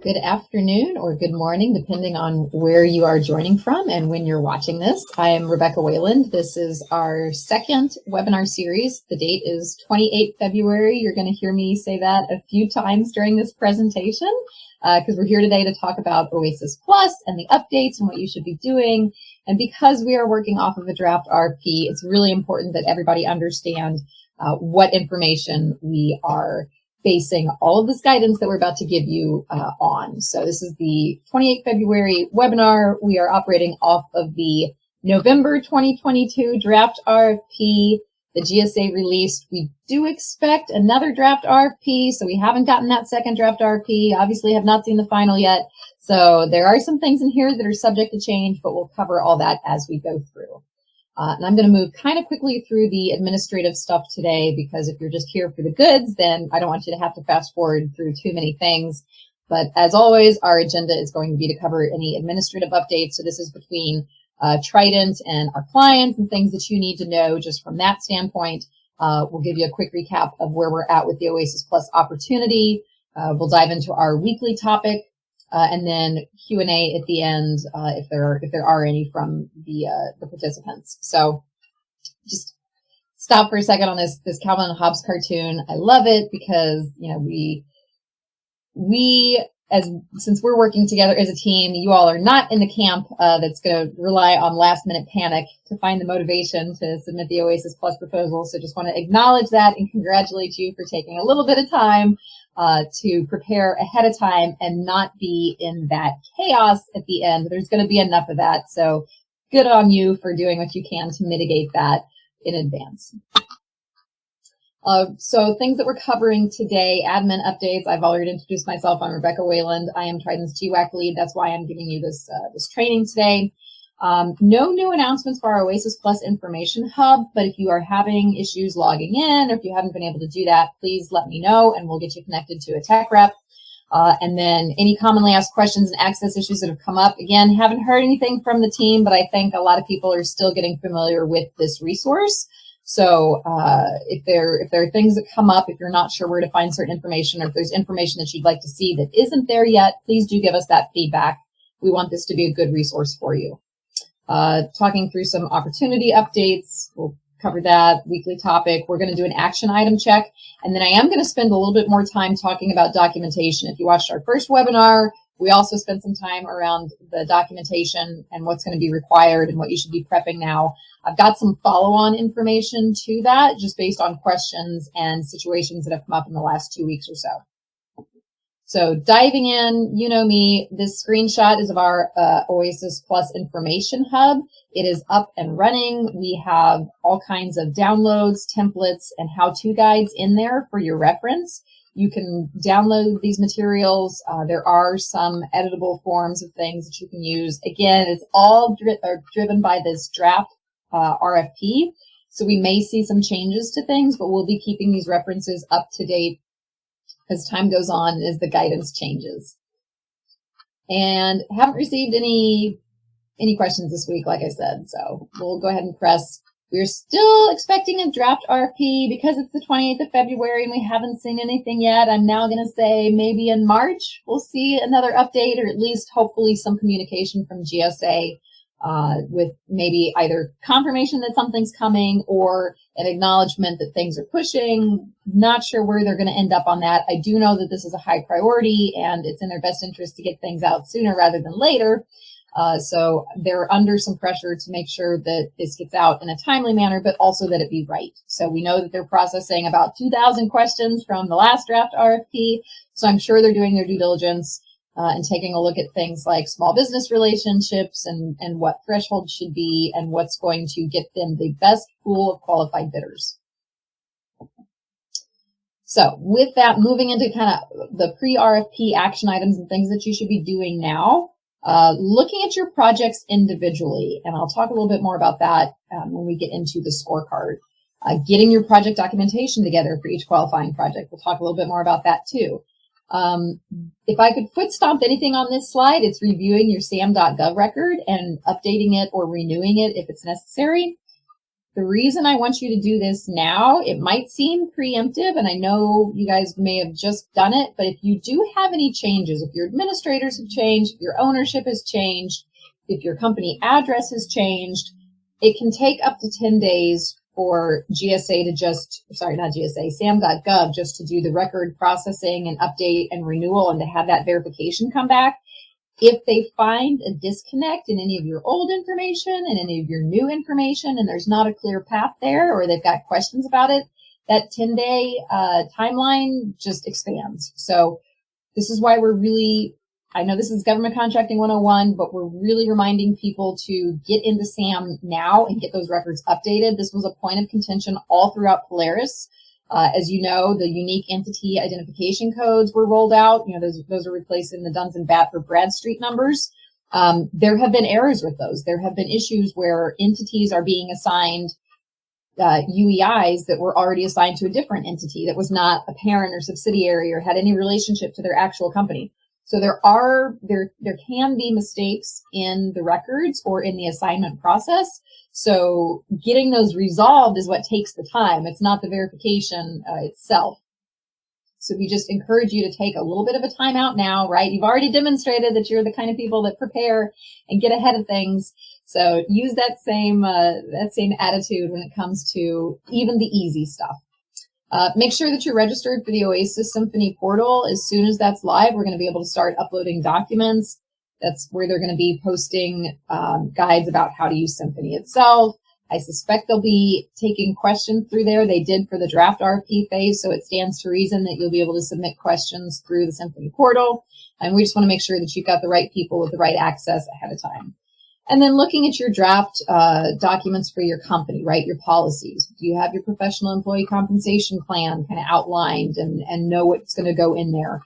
Good afternoon or good morning, depending on where you are joining from and when you're watching this. I am Rebecca Wayland. This is our second webinar series. The date is 28 February. You're going to hear me say that a few times during this presentation because we're here today to talk about OASIS Plus and the updates and what you should be doing. And because we are working off of a draft RFP, it's really important that everybody understand what information we are basing all of this guidance that we're about to give you on. So this is the 28 February webinar. We are operating off of the November 2022 draft RFP. The GSA released. We do expect another draft RFP, so we haven't gotten that second draft RFP. Obviously have not seen the final yet. So there are some things in here that are subject to change, but we'll cover all that as we go through. And I'm going to move kind of quickly through the administrative stuff today because if you're just here for the goods, then I don't want you to have to fast forward through too many things. But as always, our agenda is going to be to cover any administrative updates. So this is between Trident and our clients and things that you need to know just from that standpoint. We'll give you a quick recap of where we're at with the OASIS Plus opportunity. We'll dive into our weekly topic. And then Q&A at the end, if there are any from the participants. So just stop for a second on this Calvin and Hobbes cartoon. I love it because, you know, since we're working together as a team, you all are not in the camp that's going to rely on last minute panic to find the motivation to submit the OASIS Plus proposal. So just want to acknowledge that and congratulate you for taking a little bit of time to prepare ahead of time and not be in that chaos at the end. There's going to be enough of that. So good on you for doing what you can to mitigate that in advance. So things that we're covering today, admin updates. I've already introduced myself. I'm Rebecca Wayland. I am Trident's GWAC lead. That's why I'm giving you this training today. No new announcements for our OASIS Plus Information Hub, but if you are having issues logging in, or if you haven't been able to do that, please let me know and we'll get you connected to a tech rep. And then any commonly asked questions and access issues that have come up. Again, haven't heard anything from the team, but I think a lot of people are still getting familiar with this resource. So if there are things that come up, if you're not sure where to find certain information, or if there's information that you'd like to see that isn't there yet, please do give us that feedback. We want this to be a good resource for you. Talking through some opportunity updates. We'll cover that weekly topic. We're going to do an action item check. And then I am going to spend a little bit more time talking about documentation. If you watched our first webinar, we also spent some time around the documentation and what's going to be required and what you should be prepping now. I've got some follow-on information to that just based on questions and situations that have come up in the last 2 weeks or so. So diving in, you know me, this screenshot is of our OASIS Plus Information Hub. It is up and running. We have all kinds of downloads, templates, and how-to guides in there for your reference. You can download these materials. There are some editable forms of things that you can use. Again, it's all driven by this draft RFP. So we may see some changes to things, but we'll be keeping these references up to date as time goes on, as the guidance changes. And haven't received any questions this week, like I said, so we'll go ahead and press. We're still expecting a draft RFP because it's the 28th of February and we haven't seen anything yet. I'm now going to say maybe in March we'll see another update, or at least hopefully some communication from GSA with maybe either confirmation that something's coming or an acknowledgement that things are pushing. Not sure where they're going to end up on that. I do know that this is a high priority and it's in their best interest to get things out sooner rather than later. So they're under some pressure to make sure that this gets out in a timely manner, but also that it be right. So we know that they're processing about 2,000 questions from the last draft RFP. So I'm sure they're doing their due diligence and taking a look at things like small business relationships and what thresholds should be and what's going to get them the best pool of qualified bidders. So with that, moving into kind of the pre-RFP action items and things that you should be doing now, looking at your projects individually, and I'll talk a little bit more about that when we get into the scorecard. Getting your project documentation together for each qualifying project. We'll talk a little bit more about that too. If I could foot stomp anything on this slide, it's reviewing your SAM.gov record and updating it or renewing it if it's necessary. The reason I want you to do this now, it might seem preemptive, and I know you guys may have just done it, but if you do have any changes, if your administrators have changed, if your ownership has changed, if your company address has changed, it can take up to 10 days for GSA to just, sorry, not GSA, SAM.gov just to do the record processing and update and renewal and to have that verification come back. If they find a disconnect in any of your old information and any of your new information, and there's not a clear path there, or they've got questions about it, that 10-day timeline just expands. So this is why we're really, I know this is Government Contracting 101, but we're really reminding people to get into SAM now and get those records updated. This was a point of contention all throughout Polaris. As you know, the unique entity identification codes were rolled out. You know, those are replacing the Duns and Bradford Bradstreet numbers. There have been errors with those. There have been issues where entities are being assigned UEIs that were already assigned to a different entity that was not a parent or subsidiary or had any relationship to their actual company. So there can be mistakes in the records or in the assignment process. So getting those resolved is what takes the time. It's not the verification itself. So we just encourage you to take a little bit of a time out now, right? You've already demonstrated that you're the kind of people that prepare and get ahead of things. So use that same attitude when it comes to even the easy stuff. Make sure that you're registered for the OASIS Symphony portal. As soon as that's live, we're going to be able to start uploading documents. That's where they're going to be posting guides about how to use Symphony itself. I suspect they'll be taking questions through there. They did for the draft RFP phase, so it stands to reason that you'll be able to submit questions through the Symphony portal. And we just want to make sure that you've got the right people with the right access ahead of time. And then looking at your draft documents for your company, right, your policies. Do you have your professional employee compensation plan kind of outlined and know what's going to go in there?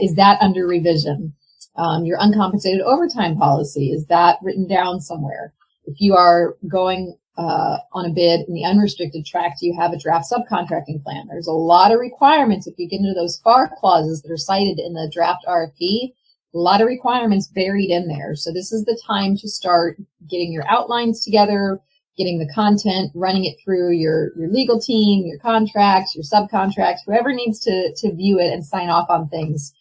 Is that under revision? Your uncompensated overtime policy, is that written down somewhere? If you are going on a bid in the unrestricted track, do you have a draft subcontracting plan? There's a lot of requirements if you get into those FAR clauses that are cited in the draft RFP. A lot of requirements buried in there. So this is the time to start getting your outlines together, getting the content, running it through your legal team, your contracts, your subcontracts, whoever needs to view it and sign off on things.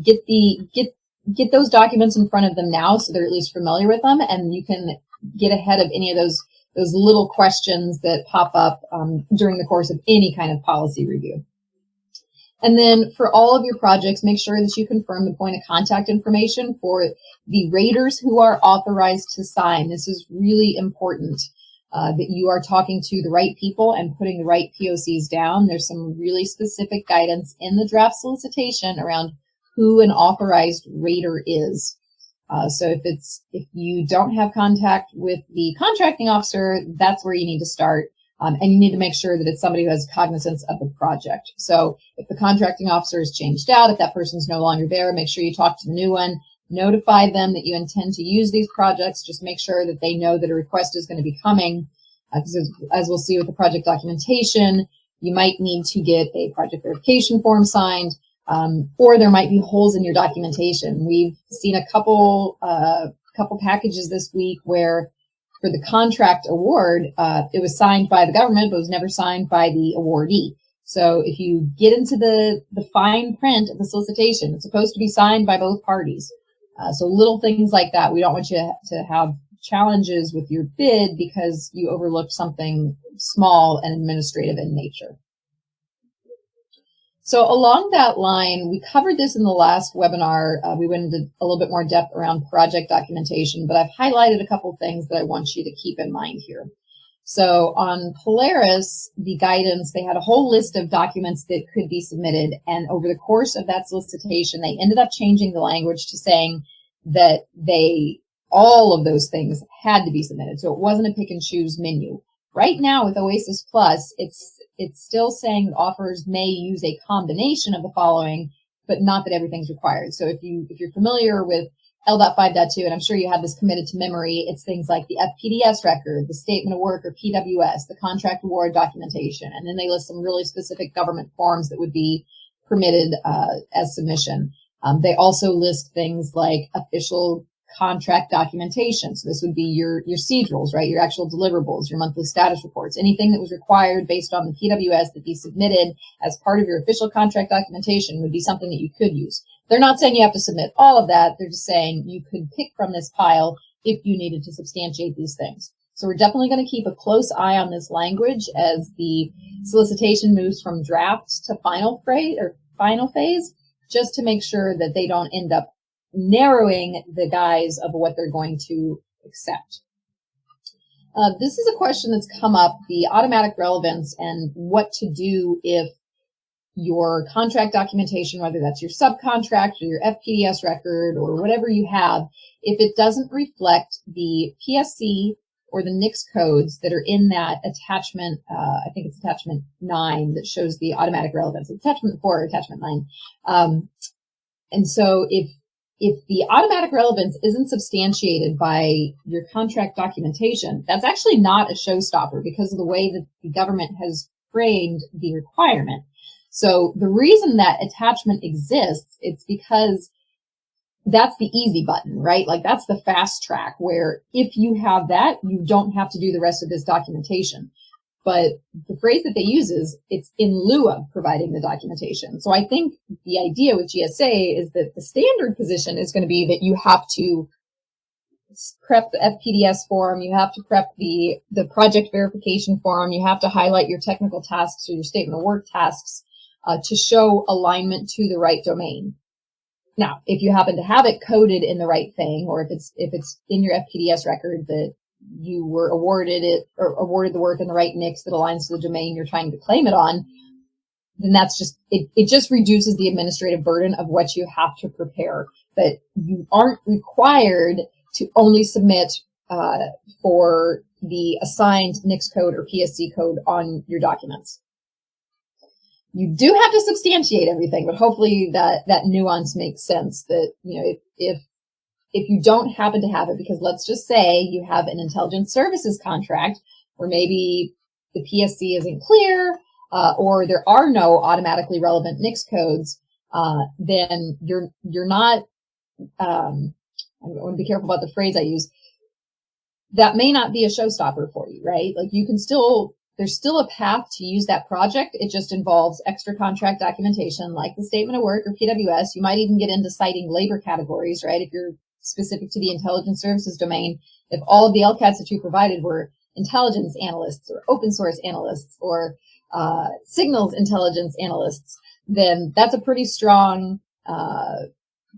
Get those documents in front of them now so they're at least familiar with them, and you can get ahead of any of those little questions that pop up during the course of any kind of policy review. And then for all of your projects, make sure that you confirm the point of contact information for the raters who are authorized to sign. This is really important that you are talking to the right people and putting the right POCs down. There's some really specific guidance in the draft solicitation around who an authorized rater is. So if you don't have contact with the contracting officer, that's where you need to start. And you need to make sure that it's somebody who has cognizance of the project. So if the contracting officer has changed out, if that person's no longer there, make sure you talk to the new one, notify them that you intend to use these projects. Just make sure that they know that a request is going to be coming. Because as we'll see with the project documentation, you might need to get a project verification form signed, or there might be holes in your documentation. We've seen a couple packages this week where for the contract award, it was signed by the government, but was never signed by the awardee. So if you get into the fine print of the solicitation, it's supposed to be signed by both parties. So little things like that. We don't want you to have challenges with your bid because you overlooked something small and administrative in nature. So along that line, we covered this in the last webinar. We went into a little bit more depth around project documentation, but I've highlighted a couple things that I want you to keep in mind here. So on Polaris, the guidance, they had a whole list of documents that could be submitted. And over the course of that solicitation, they ended up changing the language to saying that all of those things had to be submitted. So it wasn't a pick and choose menu. Right now with OASIS Plus, it's still saying that offers may use a combination of the following, but not that everything's required. So if you're familiar with L.5.2, and I'm sure you have this committed to memory, it's things like the FPDS record, the statement of work or PWS, the contract award documentation, and then they list some really specific government forms that would be permitted as submission. They also list things like official contract documentation. So this would be your procedurals, right? Your actual deliverables, your monthly status reports, anything that was required based on the PWS that be submitted as part of your official contract documentation would be something that you could use. They're not saying you have to submit all of that. They're just saying you could pick from this pile if you needed to substantiate these things. So we're definitely going to keep a close eye on this language as the solicitation moves from draft to final phase, just to make sure that they don't end up narrowing the guise of what they're going to accept. This is a question that's come up, the automatic relevance and what to do if your contract documentation, whether that's your subcontract or your FPDS record or whatever you have, if it doesn't reflect the PSC or the NICS codes that are in that attachment, I think it's attachment 9 that shows the automatic relevance. It's attachment 4 or attachment 9. And so if the automatic relevance isn't substantiated by your contract documentation, that's actually not a showstopper because of the way that the government has framed the requirement. So the reason that attachment exists, it's because that's the easy button, right? Like that's the fast track where if you have that, you don't have to do the rest of this documentation. But the phrase that they use is it's in lieu of providing the documentation. So I think the idea with GSA is that the standard position is going to be that you have to prep the FPDS form, you have to prep the project verification form, you have to highlight your technical tasks or your statement of work tasks to show alignment to the right domain. Now, if you happen to have it coded in the right thing, or if it's in your FPDS record that you were awarded the work in the right NICS that aligns to the domain you're trying to claim it on, then that's just, it just reduces the administrative burden of what you have to prepare. But you aren't required to only submit for the assigned NICS code or PSC code on your documents. You do have to substantiate everything, but hopefully that nuance makes sense that, you know, if you don't happen to have it, because let's just say you have an intelligence services contract where maybe the PSC isn't clear, or there are no automatically relevant NICS codes, then you're not, I want to be careful about the phrase I use. That may not be a showstopper for you, right? Like you can still, there's still a path to use that project. It just involves extra contract documentation like the statement of work or PWS. You might even get into citing labor categories, right? If you're specific to the intelligence services domain, if all of the LCATs that you provided were intelligence analysts or open source analysts or signals intelligence analysts, then that's a pretty strong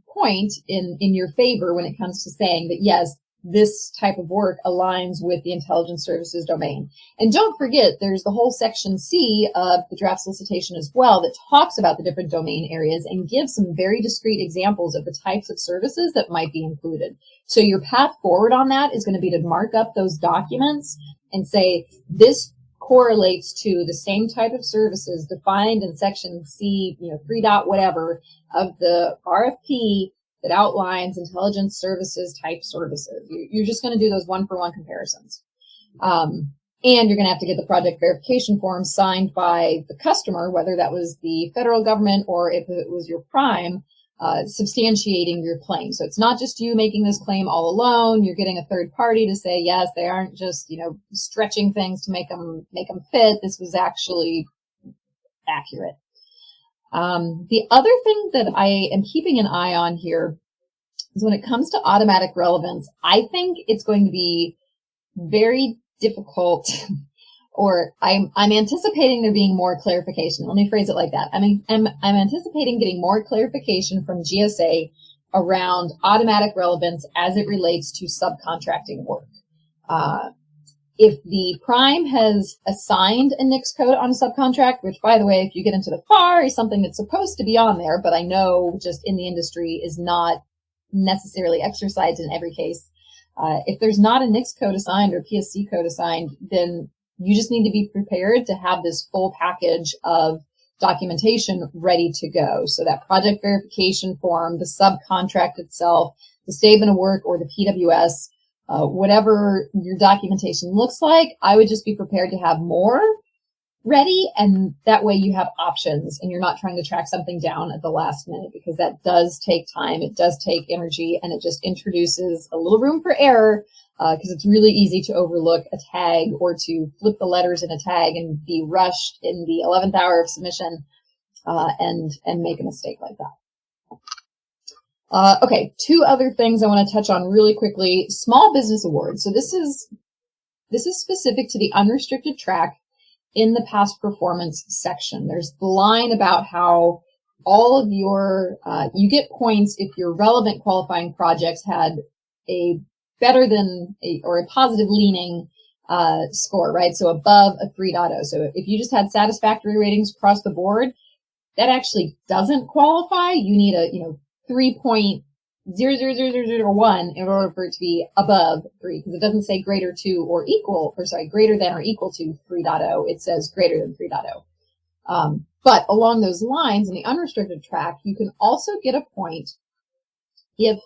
point in your favor when it comes to saying that, yes, this type of work aligns with the intelligence services domain. And don't forget, there's the whole section C of the draft solicitation as well that talks about the different domain areas and gives some very discrete examples of the types of services that might be included. So your path forward on that is going to be to mark up those documents and say, this correlates to the same type of services defined in section C, 3 dot whatever of the RFP that outlines intelligence services type services. You're just going to do those one-for-one comparisons. And you're going to have to get the project verification form signed by the customer, whether that was the federal government or if it was your prime, substantiating your claim. So it's not just you making this claim all alone. You're getting a third party to say, yes, they aren't just, stretching things to make them fit. This was actually accurate. The other thing that I am keeping an eye on here is when it comes to automatic relevance, I think it's going to be very difficult, or I'm anticipating there being more clarification. Let me phrase it like that. I'm anticipating getting more clarification from GSA around automatic relevance as it relates to subcontracting work. If the prime has assigned a NICS code on a subcontract, which, by the way, if you get into the FAR, is something that's supposed to be on there, but I know just in the industry is not necessarily exercised in every case. If there's not a NICS code assigned or PSC code assigned, then you just need to be prepared to have this full package of documentation ready to go. So that project verification form, the subcontract itself, the statement of work or the PWS, whatever your documentation looks like, I would just be prepared to have more ready, and that way you have options and you're not trying to track something down at the last minute, because that does take time, it does take energy, and it just introduces a little room for error, because it's really easy to overlook a tag or to flip the letters in a tag and be rushed in the 11th hour of submission and make a mistake like that. Okay, two other things I want to touch on really quickly. Small business awards. So this is specific to the unrestricted track in the past performance section. There's the line about how all of your, you get points if your relevant qualifying projects had a better than or a positive leaning score, right? So above a 3.0. So if you just had satisfactory ratings across the board, that actually doesn't qualify. You need a 3.00001 in order for it to be above 3, because it doesn't say greater than or equal to 3.0. It says greater than 3.0. But along those lines, in the unrestricted track, you can also get a point if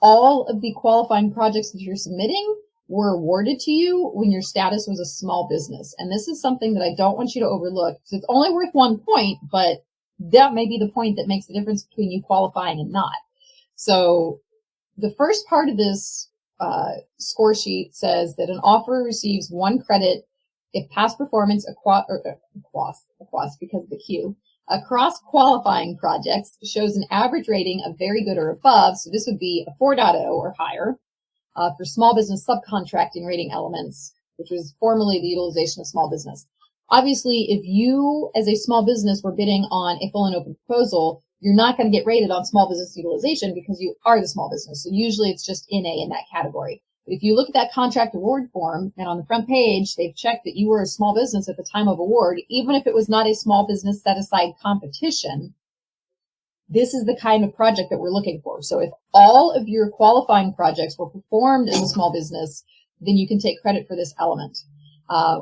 all of the qualifying projects that you're submitting were awarded to you when your status was a small business. And this is something that I don't want you to overlook, because it's only worth 1 point, but that may be the point that makes the difference between you qualifying and not. So the first part of this score sheet says that an offer receives 1 credit if past performance across because of the Q, across qualifying projects shows an average rating of very good or above. So this would be a 4.0 or higher for small business subcontracting rating elements, which was formerly the utilization of small business. Obviously, if you as a small business were bidding on a full and open proposal, you're not going to get rated on small business utilization because you are the small business. So usually it's just NA in that category. But if you look at that contract award form, and on the front page, they've checked that you were a small business at the time of award, even if it was not a small business set-aside competition, this is the kind of project that we're looking for. So if all of your qualifying projects were performed as a small business, then you can take credit for this element.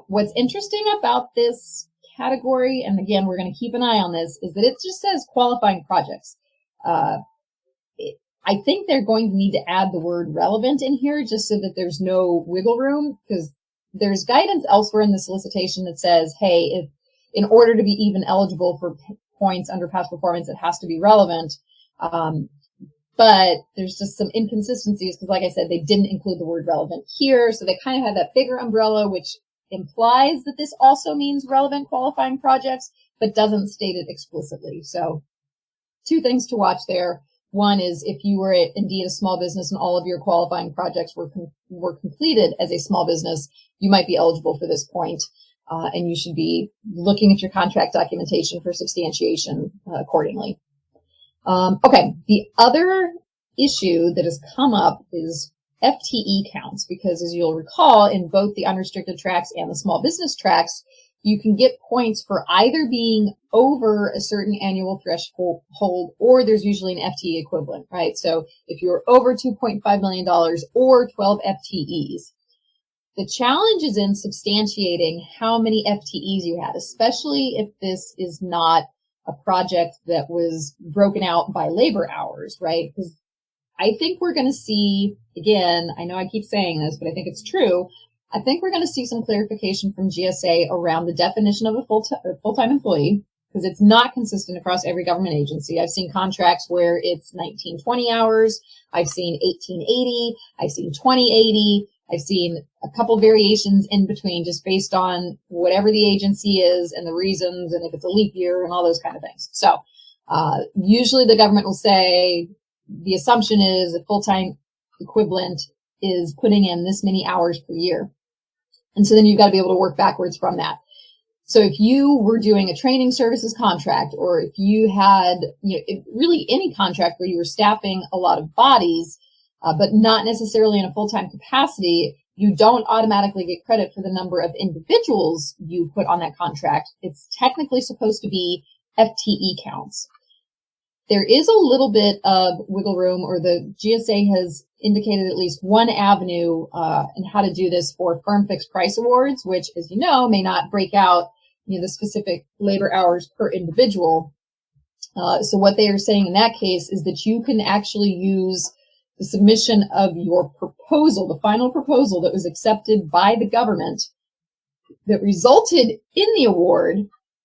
What's interesting about this category, and again, we're going to keep an eye on this, is that it just says qualifying projects. I think they're going to need to add the word relevant in here just so that there's no wiggle room, because there's guidance elsewhere in the solicitation that says, hey, if in order to be even eligible for points under past performance, it has to be relevant. But there's just some inconsistencies because, like I said, they didn't include the word relevant here. So they kind of had that bigger umbrella, which implies that this also means relevant qualifying projects, but doesn't state it explicitly. So 2 things to watch there. One is if you were indeed a small business and all of your qualifying projects were completed as a small business, you might be eligible for this point, and you should be looking at your contract documentation for substantiation accordingly. Okay, the other issue that has come up is FTE counts, because as you'll recall, in both the unrestricted tracks and the small business tracks, you can get points for either being over a certain annual threshold, or there's usually an FTE equivalent, right? So if you're over $2.5 million or 12 FTEs, the challenge is in substantiating how many FTEs you had, especially if this is not a project that was broken out by labor hours, right? Because I think we're going to see, again, I know I keep saying this, but I think it's true. I think we're going to see some clarification from GSA around the definition of a full-time employee, because it's not consistent across every government agency. I've seen contracts where it's 1920 hours. I've seen 1880. I've seen 2080. I've seen a couple variations in between, just based on whatever the agency is and the reasons, and if it's a leap year and all those kind of things. So usually the government will say the assumption is a full-time equivalent is putting in this many hours per year. And so then you've got to be able to work backwards from that. So if you were doing a training services contract, or if you had really any contract where you were staffing a lot of bodies, but not necessarily in a full-time capacity, you don't automatically get credit for the number of individuals you put on that contract. It's technically supposed to be FTE counts. There is a little bit of wiggle room, or the GSA has indicated at least one avenue in how to do this for firm fixed price awards, which, as you know, may not break out the specific labor hours per individual. So what they are saying in that case is that you can actually use the submission of your proposal, the final proposal that was accepted by the government, that resulted in the award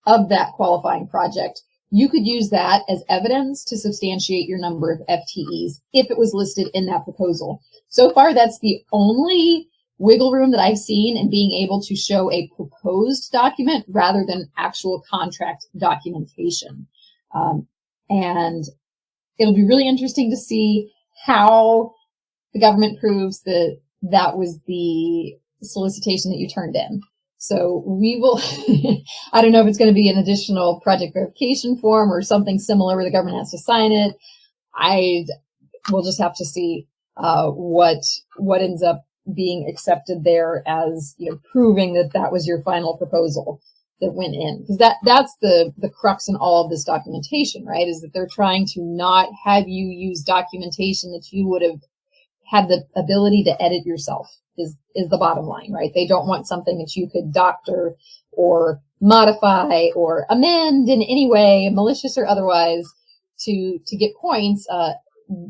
of that qualifying project, you could use that as evidence to substantiate your number of FTEs if it was listed in that proposal. So far, that's the only wiggle room that I've seen in being able to show a proposed document rather than actual contract documentation. And it'll be really interesting to see how the government proves that that was the solicitation that you turned in. So we will, I don't know if it's going to be an additional project verification form or something similar where the government has to sign it. We'll just have to see what ends up being accepted there as, proving that that was your final proposal that went in. Because that's the crux in all of this documentation, right? Is that they're trying to not have you use documentation that you would have had the ability to edit yourself. Is the bottom line, right? They don't want something that you could doctor or modify or amend in any way, malicious or otherwise, to get points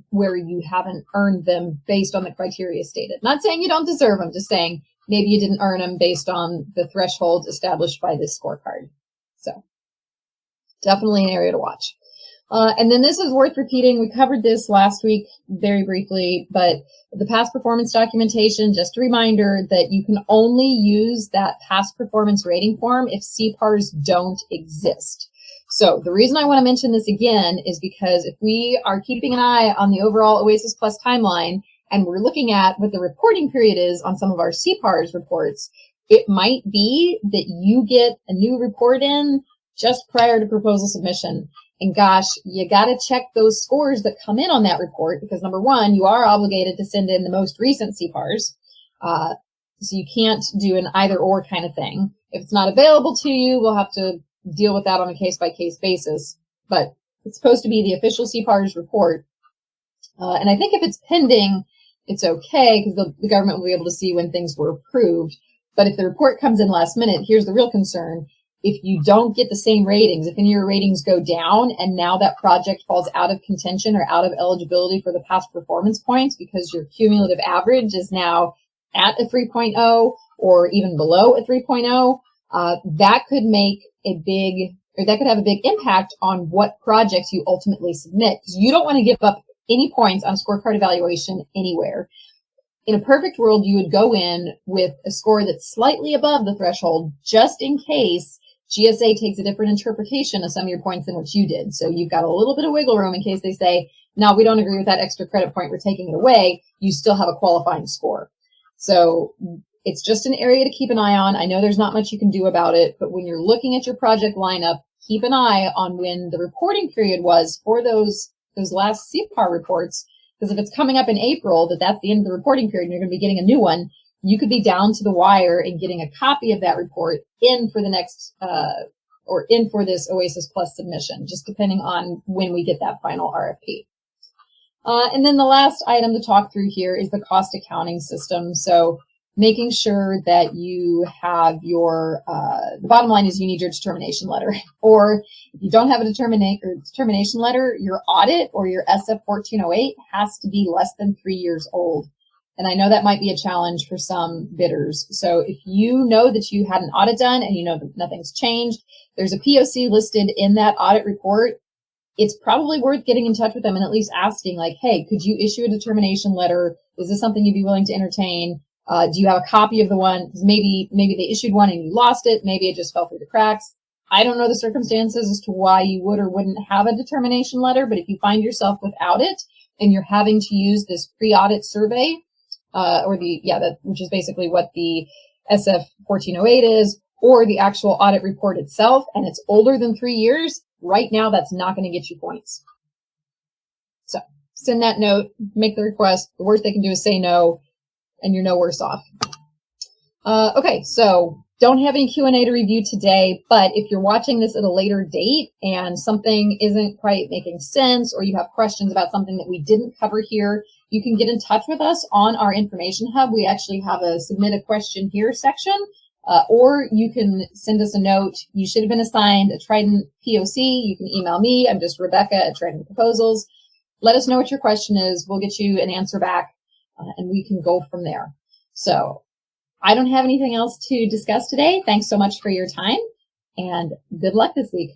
where you haven't earned them based on the criteria stated. Not saying you don't deserve them, just saying maybe you didn't earn them based on the thresholds established by this scorecard. So definitely an area to watch. And then this is worth repeating. We covered this last week very briefly, but the past performance documentation, just a reminder that you can only use that past performance rating form if CPARs don't exist. So the reason I want to mention this again is because if we are keeping an eye on the overall OASIS Plus timeline and we're looking at what the reporting period is on some of our CPARs reports, it might be that you get a new report in just prior to proposal submission. And gosh, you got to check those scores that come in on that report because number one, you are obligated to send in the most recent CPARs. So you can't do an either or kind of thing. If it's not available to you, we'll have to deal with that on a case by case basis. But it's supposed to be the official CPARs report. And I think if it's pending, it's okay because the government will be able to see when things were approved. But if the report comes in last minute, here's the real concern. If you don't get the same ratings, if any of your ratings go down and now that project falls out of contention or out of eligibility for the past performance points because your cumulative average is now at a 3.0 or even below a 3.0, that could have a big impact on what projects you ultimately submit. Because you don't want to give up any points on a scorecard evaluation anywhere. In a perfect world, you would go in with a score that's slightly above the threshold just in case GSA takes a different interpretation of some of your points than what you did. So you've got a little bit of wiggle room in case they say, no, we don't agree with that extra credit point. We're taking it away. You still have a qualifying score. So it's just an area to keep an eye on. I know there's not much you can do about it, but when you're looking at your project lineup, keep an eye on when the reporting period was for those last CPAR reports. Because if it's coming up in April, that's the end of the reporting period, and you're going to be getting a new one, you could be down to the wire in getting a copy of that report in for the next, or in for this OASIS Plus submission, just depending on when we get that final RFP. And then the last item to talk through here is the cost accounting system. So making sure that you have your, the bottom line is you need your determination letter. Or if you don't have a determination letter, your audit or your SF 1408 has to be less than 3 years old. And I know that might be a challenge for some bidders. So if you know that you had an audit done and you know that nothing's changed, there's a POC listed in that audit report. It's probably worth getting in touch with them and at least asking like, hey, could you issue a determination letter? Is this something you'd be willing to entertain? Do you have a copy of the one? Because maybe they issued one and you lost it. Maybe it just fell through the cracks. I don't know the circumstances as to why you would or wouldn't have a determination letter, but if you find yourself without it and you're having to use this pre-audit survey, which is basically what the SF 1408 is, or the actual audit report itself, and it's older than 3 years, right now that's not going to get you points. So send that note, make the request. The worst they can do is say no, and you're no worse off. Okay, so don't have any Q&A to review today, but if you're watching this at a later date and something isn't quite making sense or you have questions about something that we didn't cover here, you can get in touch with us on our information hub. We actually have a submit a question here section, or you can send us a note. You should have been assigned a Trident POC. You can email me. I'm just Rebecca at Trident Proposals. Let us know what your question is. We'll get you an answer back, and we can go from there. So I don't have anything else to discuss today. Thanks so much for your time and good luck this week.